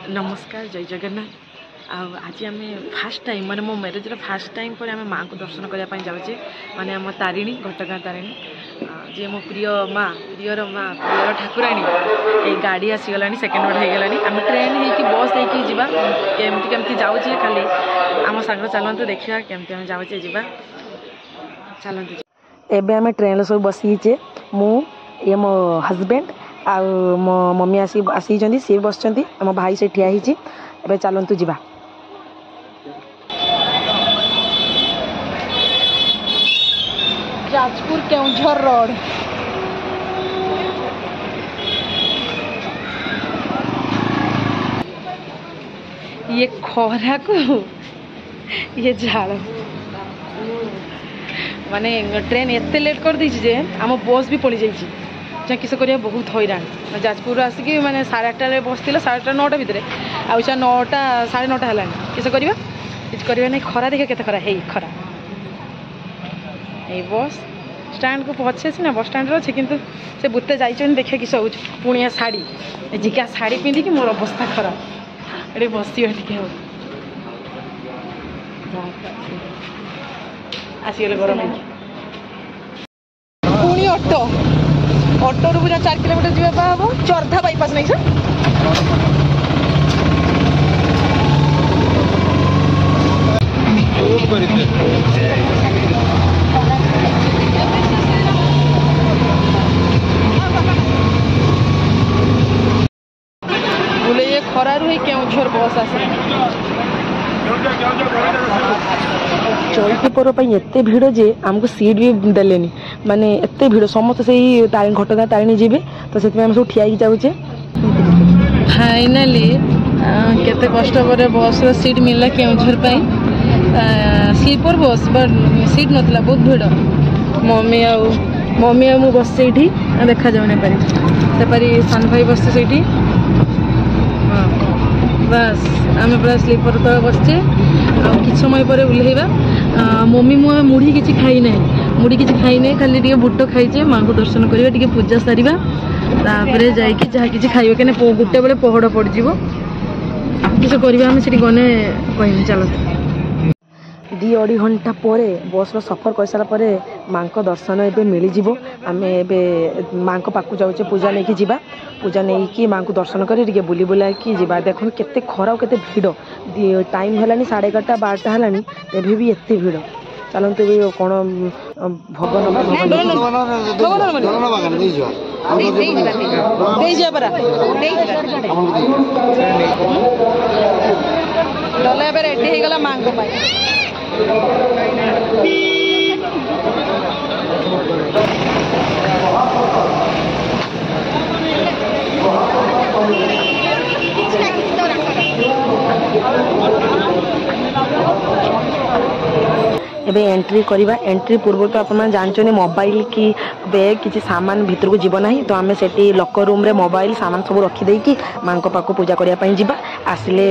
नमस्कार जय जगन्नाथ आज आम फास्ट टाइम माने मो मैरेज फास्ट टाइम पर आम माँ को दर्शन करने जाऊे माने आम तारिणी घटगाँ तारिणी जी मो प्रिय माँ प्रियर ठाकुराणी ये गाड़ी आसीगला सेकेंड रोड होगला आम ट्रेन हो बस होती जावा केमती जाऊे खाली आम सांग चलते देखा केमती आम जाऊे जा चलते एबे आम ट्रेन सब बसीचे मु ये मो हजबैंड आ मो मम्मी आसी सी बस मो भाई से ठिया ही चलतु जा जाजपुर केउंझर रोड ये खरा को ये झाड़ माने ट्रेन एते लेट कर दी जे आम बस भी पड़ी जाइए किस करिया बहुत हैरान जाजपुर आसिक मैंने 8:30 बस थी 8:30 9टा भितर आउचा 9टा 9:30 है किस करवा किस करवा नहीं खरा देखा केते खरा है खरा ये बस स्टैंड को पहुँचे सीना बस स्टैंड अच्छे कि से बुते जाइए देखा किस हो पुणिया शाढ़ी जिका शाढ़ी पिंधिकी मोर अवस्था खराब ये बस टे आसीगले गरम पुणी ऑटो ऑटो रू पूरा 4 किलोमीटर जावा हम चर्धा बाईपास नहीं सर बोले ये खरारू केउझर बस आसे चौथी पर्व एते भिड़ जे आमको सीट भी देलेनी माने एते भिड़ समस्त से घटगाँ तारिणी जी तो से सब ठिया जाऊे फाइनाली केते कष्ट पर बस सीट मिलला Keonjhar sleeper bus but seat नथला बहुत भिड़ मम्मी आ मु बस से देखा जाऊ नहीं पारी सेपारी सान भाई बस से हाँ बस आम पूरा स्लीपर तले बसचे कि समय पर ओह्लैवा मम्मी मुढ़ी किसी खाई ना मुढ़ी किसी खाई ना खाली टे बुट खाइचे माँ को दर्शन करवा टे पूजा सारा तापर जा खाइबा कहीं गोटे बेले पहड़ पड़ जाव किस करवा आम से गने कह चलते 2-2.5 घंटा पर बस सफर कर सारापर माँ को दर्शन ए मिल जाव आम ए माँ को पाक जाऊे पूजा नहीं कि पूजा नहीं कि माँ को दर्शन कर बुली बुला कि देख केते खरा केते भिड़ टाइम है 11:30 12टा है तेबे भी एत भिड़ चलते कौन भगन डल रेडी होगा माँ को एबे एंट्री करवा एंट्री पूर्व तो आप जानते मोबाइल की बैग किसी सामान भीतर को जीव ना तो आम से लकर रूम रे मोबाइल सामान सब रखीदे कि माँ को पाक पूजा करने जा आसिले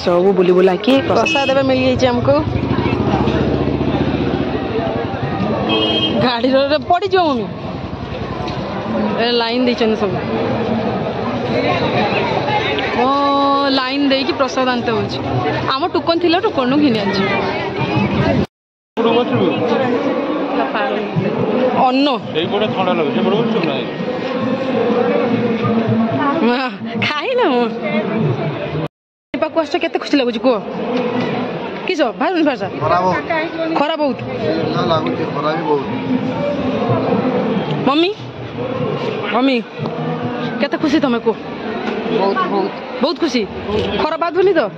सब बुली बुला कि प्रसाद एवं मिल जाइए हमको गाड़ी पड़ जाओ मम्मी लाइन दे सब लाइन दे कि प्रसाद आनते हो आम टोकन थी टोकन घिनी अन्न खाई ना पाक आस के खुशी लगुच कह किस भाई भाषा खरा बहुत मम्मी मम्मी केते खुशी तुम को बहुत खुशी खरा बात बोली तो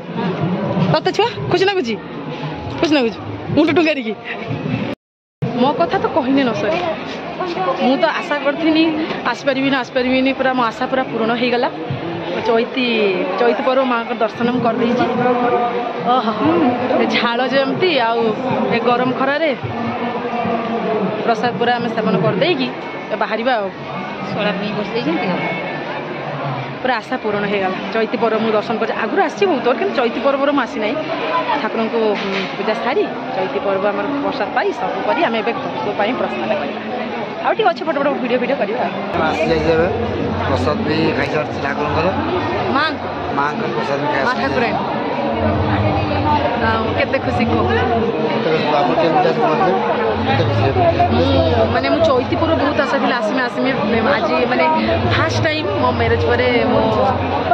तते छुआ खुशी लगुच मुंड टुंगारी मो कथा तो कहनी न सर मु तो आशा करी आसपारि पूरा मो आशा पूरा पूर्ण हो गला चैती पर्व माँ को दर्शन कर झाड़ जमती आउ गरम खरारे प्रसाद पूरा आम सेवन करदे बाहर पूरा आशा पूर्ण हो गला चैती पर्व मुझे दर्शन कर आगुरी आसी बहुत कि चैती पर्व आसी ना ठाकुर को पूजा सारी चैती पर्व आम प्रसाद पाई सब कर आम घर प्रसाद करवा आउ अच्छे फटो फटो वीडियो करवा प्रसाद भी खाई माँ मां का प्रसाद खाए माँ ठाकुर केते खुशी को माने मु चैतीपुर बहुत आशा थी आसमे आसमे आज माने फास्ट टाइम मो मैरेज पर मो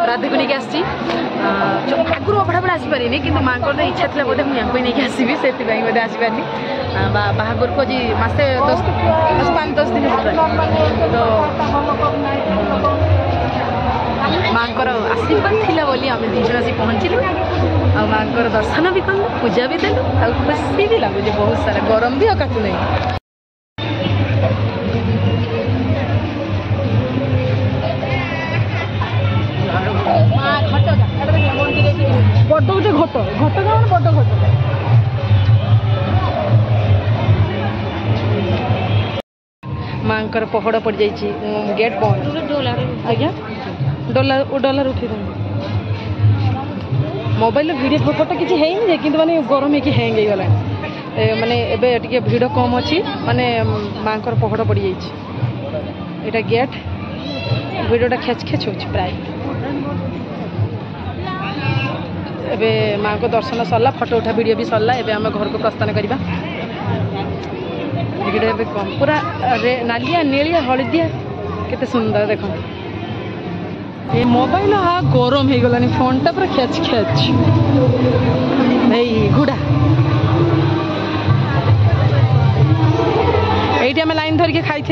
राधे को नहीं आसी आगुरी अभड़ा बेला आसपारे कि माँ को इच्छा थी बोधे मुझे नहीं आसबि से बोधे आसपारे बाहागर को जी मसे 5-10 दिन तो माँ आशीर्वाद थिला बोली आम दुई जन आसी पहुँचलु आ माँ दर्शन भी कलु पूजा भी देलु आ खुशी भी लगुच बहुत सारा गरम भी अकातु नहीं बड़ गोटे घट घट कौन बड़ घट माँ पहड़ पड़ जाइए गेट बंद आज्ञा डॉलर उठे मोबाइल वीडियो फोटो किसी है कि माने गरम है कि हैंग हो गला माने एबे टिके भिड़ कम अच्छी माने माँ पहड़ पड़ जाइए यहाँ गेट वीडियोटा खेच खेच हो प्राय एबे माँ को दर्शन सरला फोटो उठा वीडियो भी सरला एबे आम घर को प्रस्थान करवा भिड़ कम पूरा नालिया नीलिया हलदिया केते सुंदर देख ये मोबाइल हाँ गरम हो गलानी फोन टा पूरा खेच खेच घुड़ा ये आम लाइन धरिके खाई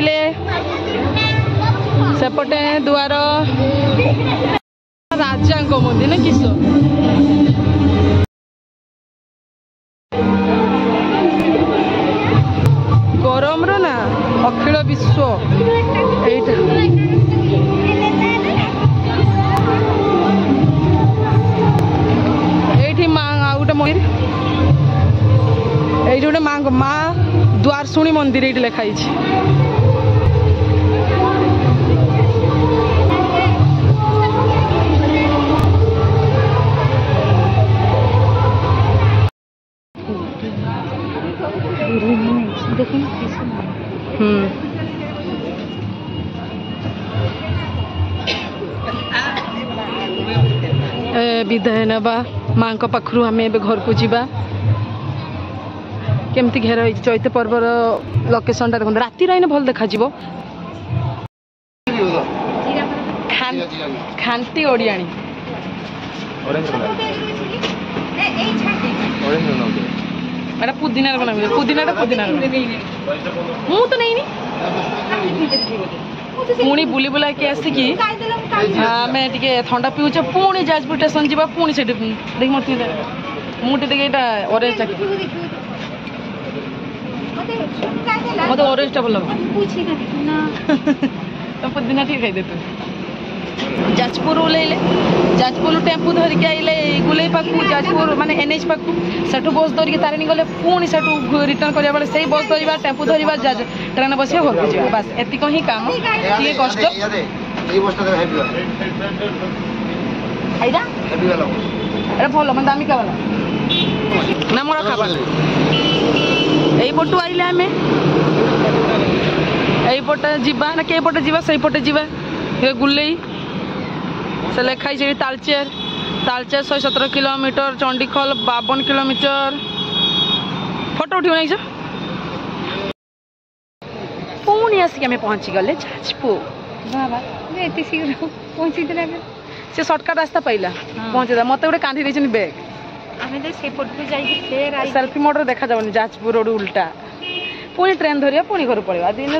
सेपटे दुआर राजा मंदिर ना किस गरम ना अखिल विश्व ये माँ गोटे मंदिर ये गोटे माँ द्वार शुणी मंदिर ये लिखाई विदाय नवा माँ पाखु आम ए घर को जावा केमती घेर चैत पर्वर लोकेशन टा देखो राति रही भल देखा खांती ओडियाणी पुदीना पुदीना मु तो नहीं पुणी बुली बुला के आसिकी आम टे थंडा पीऊचे पुणी जाजपुर स्टेशन जावा पुणी से देख मुझे देखे यहाँ ऑरेंज मत ऑरेंज टा भल तुम पुदीना ठीक खाई दे तू जाजपुर ओल्ले जाजपुर टेम्पू धरिक आइले गुले पाक जाजपुर माने एनएच पाक सेठू बस धरिक तारिणी गले पुणी सेठू रिटर्न करिया बेले सही बस धरिबा टेम्पू धरिबा ट्रेन बसिया घर को जावा बस एतिक ही काम ये कष्ट एटा भल मैं दामिका वाला ना मोर खावा यही पटू आइले आम यहीपटे जीवा ना कई पटे जीवा सही पटे जीवा ये गुले से लिखाई से Talcher 117 kilometre Chandikhol 52 kilometre photo उठो नहीं पुणी आसिक आम पहुँची गले जाजपुर बाबा एत शीघ्र पहुँची से सर्टकट रास्ता पाइला पहुँचे मत गोटे कांधी देछन बैग आम सेल्फी मोड देखा जाऊनी जाजपुर रोड उल्टा पुणी ट्रेन धरिया पुणी घर पड़ेगा दिन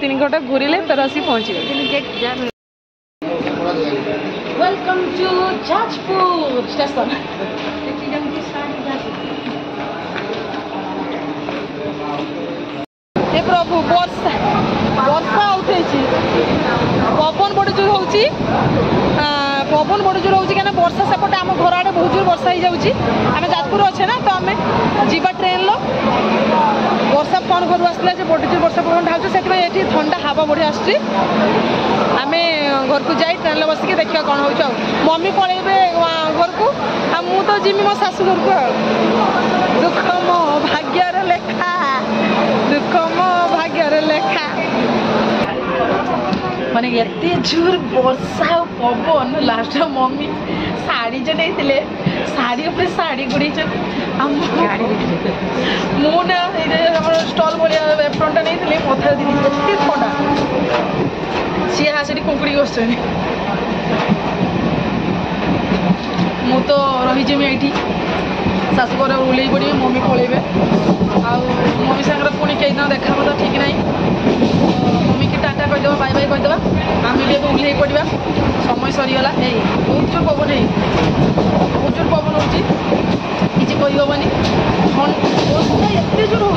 3 घंटा घूरिले फिर आसी पहुँची गए वेलकम टू जाजपुर स्टेशन हे प्रभु वर्षा वर्षा उठे पवन बड़ जोर हो पवन बड़ जोर हो वर्षा सेपटे आम घर आड़े बहुत जोर वर्षा हो जाऊँगी आम जाजपुर अच्छे ना तो आम जीवा ट्रेन लो वर्षा फोन घर आसला बड़ जोर वर्षा पवन ढालू से ठंडा हवा बढ़िया आस घर को जाई ट्रेन बसिक देखा कौन हो मम्मी पलैबे घर को मु तो जिमी मो शाशु घर को दुख मो भाग्यर लेखा दुख मो भाग्यर लेखा माने एते जोर वर्षा पवन लास्ट मम्मी साड़ी जो नहीं साड़ी उपर साड़ी गुड़ी मुना स्टल भाया एप्रोनटा नहीं मथा दी एते थंडा सी हासी कुंकुड़ी बस मु तो रहीजिमी ये शाशुघर ओल्ल पड़े मम्मी पलैबे मम्मी सागर पुणी कई दिन देखा तो ठीक ना मम्मी की टाटा कहीदेव बाय बाय कहीदेव आम भी ओल्ल पड़ा समय सरीगला बहुत जोर पवन बहुत जोर पवन हो किसी कहीहबनी वर्षा एत जोर हो